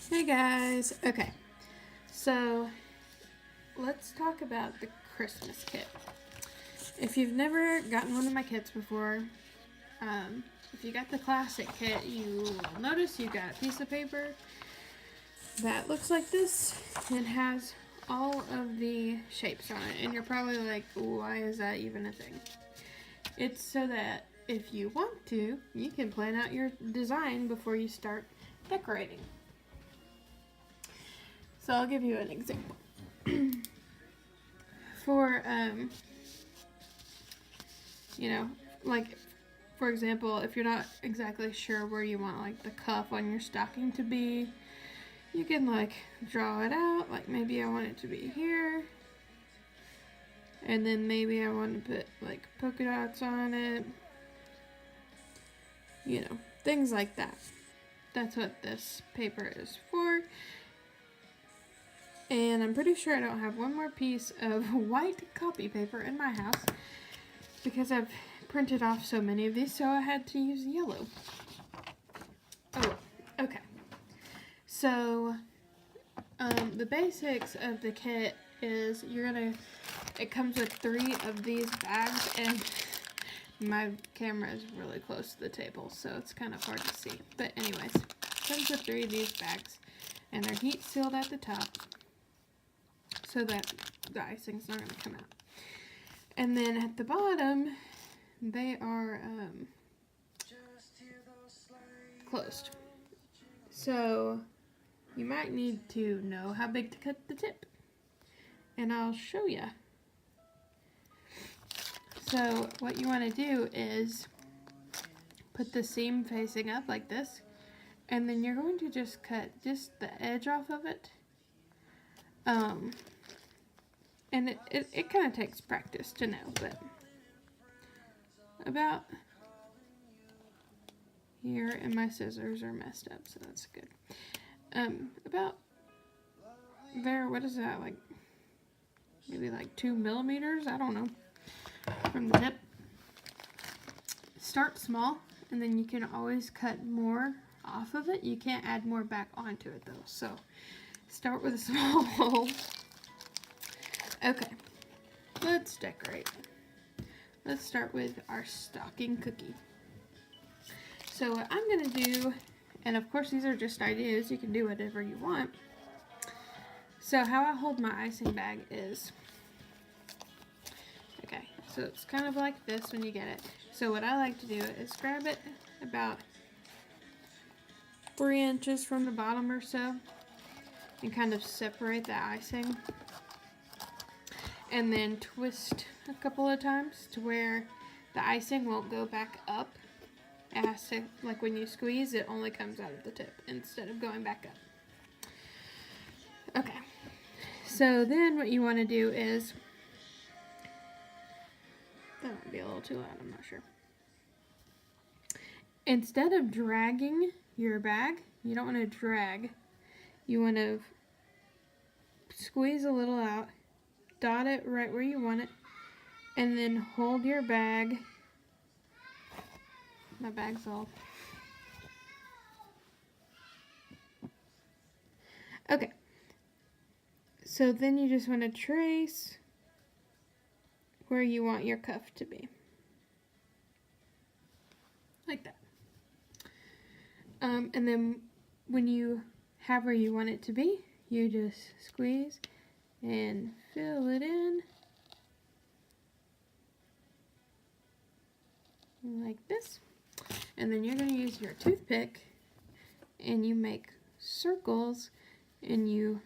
Hey guys. Okay, so let's talk about the Christmas kit. If you've never gotten one of my kits before, if you got the classic kit, you will notice you got a piece of paper that looks like this and has all of the shapes on it. And you're probably like, why is that even a thing? It's so that if you want to, you can plan out your design before you start decorating. So I'll give you an example. For you know, like for example, if you're not exactly sure where you want like the cuff on your stocking to be, you can like draw it out. Like maybe I want it to be here, and then maybe I want to put like polka dots on it. You know, things like that. That's what this paper is for. And I'm pretty sure I don't have one more piece of white copy paper in my house because I've printed off so many of these, so I had to use yellow. Oh, okay. So, the basics of the kit is it comes with 3 of these bags, and my camera is really close to the table, so it's kind of hard to see. But anyways, it comes with 3 of these bags, and they're heat sealed at the top, so that the icing's not going to come out. And then at the bottom, they are closed. So you might need to know how big to cut the tip. And I'll show you. So what you want to do is put the seam facing up like this. And then you're going to just cut just the edge off of it. And it kind of takes practice to know, but about here, and my scissors are messed up, so that's good. About there, what is that, like, maybe like 2 millimeters, I don't know, from the tip. Start small, and then you can always cut more off of it. You can't add more back onto it, though, so start with a small hole. Okay, let's decorate. Let's start with our stocking cookie. So what I'm going to do, and of course these are just ideas, you can do whatever you want. So how I hold my icing bag is, okay, so it's kind of like this when you get it. So what I like to do is grab it about 3 inches from the bottom or so, and kind of separate the icing. And then twist a couple of times to where the icing won't go back up. It has to, like when you squeeze, it only comes out of the tip instead of going back up. Okay, so then what you want to do is, that might be a little too loud, I'm not sure. Instead of dragging your bag, you don't want to drag, you want to squeeze a little out, dot it right where you want it, and then hold your bag. My bag's all. Okay. So then you just want to trace where you want your cuff to be. Like that. And then when you have where you want it to be, you just squeeze and fill it in. Like this. And then you're going to use your toothpick and you make circles, and you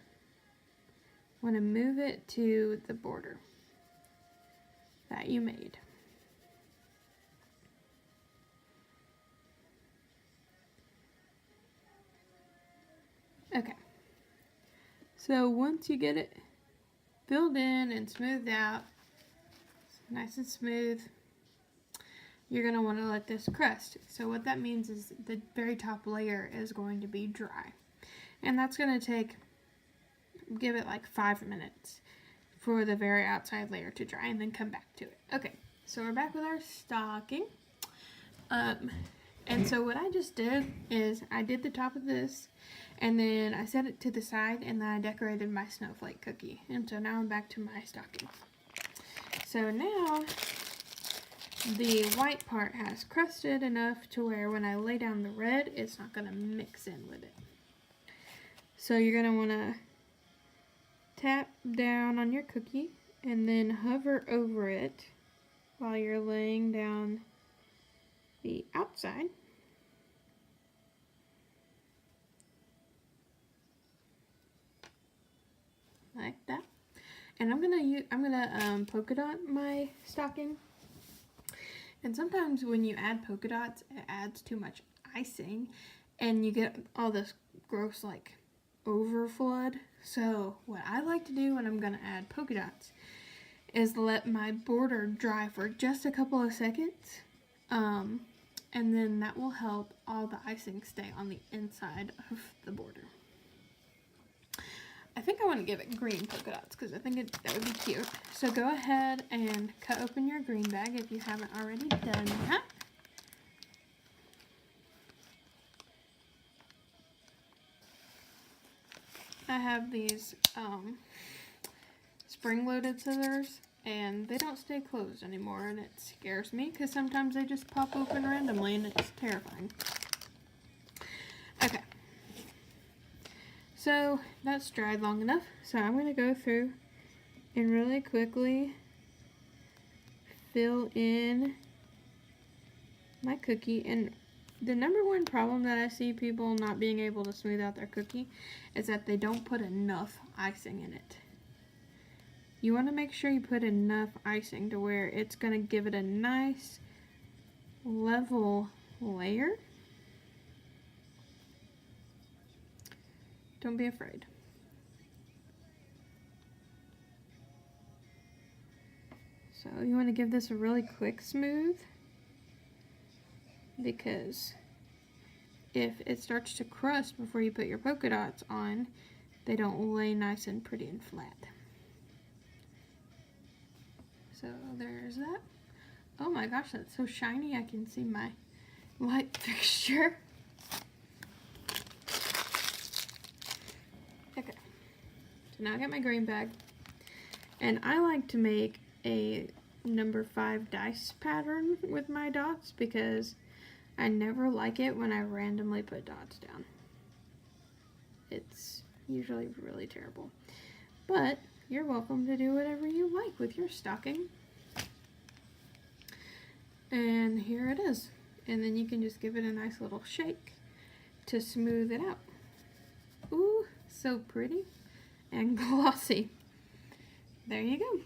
want to move it to the border that you made. Okay. So once you get it filled in and smoothed out, nice and smooth, you're going to want to let this crust. So what that means is the very top layer is going to be dry. And that's going to give it like 5 minutes for the very outside layer to dry, and then come back to it. Okay, so we're back with our stocking. And And so what I just did is I did the top of this, and then I set it to the side, and then I decorated my snowflake cookie. And so now I'm back to my stocking. So now the white part has crusted enough to where when I lay down the red, it's not going to mix in with it. So you're going to want to tap down on your cookie and then hover over it while you're laying down the outside. Like that. And I'm gonna polka dot my stocking. And sometimes when you add polka dots, it adds too much icing, and you get all this gross like overflood. So what I like to do when I'm gonna add polka dots is let my border dry for just a couple of seconds, and then that will help all the icing stay on the inside of the border. I think I want to give it green polka dots because I think that would be cute. So go ahead and cut open your green bag if you haven't already done that. I have these spring-loaded scissors, and they don't stay closed anymore, and it scares me because sometimes they just pop open randomly, and it's terrifying. Okay. So that's dried long enough. So I'm going to go through and really quickly fill in my cookie. And the number one problem that I see people not being able to smooth out their cookie is that they don't put enough icing in it. You want to make sure you put enough icing to where it's going to give it a nice level layer. Don't be afraid. So you want to give this a really quick smooth, because if it starts to crust before you put your polka dots on, they don't lay nice and pretty and flat. So there's that. Oh my gosh, that's so shiny I can see my light fixture. Okay, so now I got my green bag, and I like to make a number 5 dice pattern with my dots because I never like it when I randomly put dots down. It's usually really terrible, but you're welcome to do whatever you like with your stocking. And here it is, and then you can just give it a nice little shake to smooth it out. Ooh, so pretty and glossy. There you go.